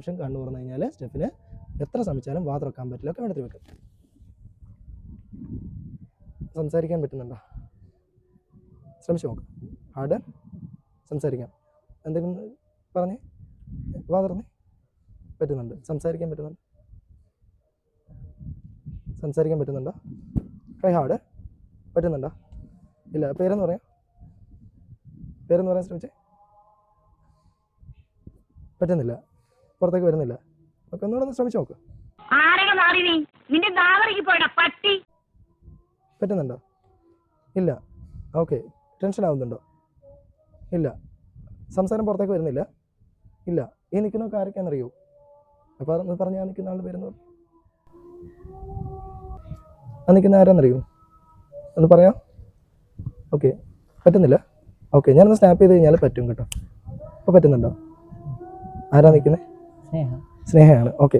പക്ഷെ കണ്ണു തുറന്നു കഴിഞ്ഞാൽ സ്റ്റെഫിന് എത്ര ശ്രമിച്ചാലും വാ തുറക്കാൻ പറ്റില്ല. ഒക്കെ എടുത്ത് വെക്കും. സംസാരിക്കാൻ പറ്റുന്നുണ്ടോ? ശ്രമിച്ചു നോക്കാം. ഹാർഡ് സംസാരിക്കാം. എന്തെങ്കിലും പറഞ്ഞേ, വാ തുറന്നേ. പറ്റുന്നുണ്ട്. സംസാരിക്കാൻ പറ്റുന്നുണ്ടോ? സംസാരിക്കാൻ പറ്റുന്നുണ്ടോ? Try hard. പറ്റുന്നുണ്ടോ? ഇല്ല. പേരെന്ന് പറയാം. പേരെന്ന് പറയാൻ ശ്രമിച്ചേ. പറ്റുന്നില്ല. പുറത്തേക്ക് വരുന്നില്ല. ഓക്കെ, ഒന്നുകൂടെ ഒന്ന് ശ്രമിച്ചു നോക്ക്. പറ്റുന്നുണ്ടോ? ഇല്ല. ഓക്കെ. ടെൻഷൻ ആവുന്നുണ്ടോ? ഇല്ല. സംസാരം പുറത്തേക്ക് വരുന്നില്ല. ഇല്ല. ഈ നിൽക്കുന്നൊക്കെ ആരൊക്കെയാണെന്നറിയോ? അപ്പോൾ പറഞ്ഞ് ആ നിൽക്കുന്ന ആളുടെ പേരെന്ന് പറഞ്ഞു. ആ നിൽക്കുന്ന ആരാന്നറിയോ? ഒന്ന് പറയാം. ഓക്കെ. പറ്റുന്നില്ല. ഓക്കെ, ഞാനൊന്ന് സ്നാപ്പ് ചെയ്ത് കഴിഞ്ഞാൽ പറ്റും കേട്ടോ. അപ്പോൾ പറ്റുന്നുണ്ടോ? ആരാ നിൽക്കുന്നത്? സ്നേഹയാണ്. ഓക്കെ.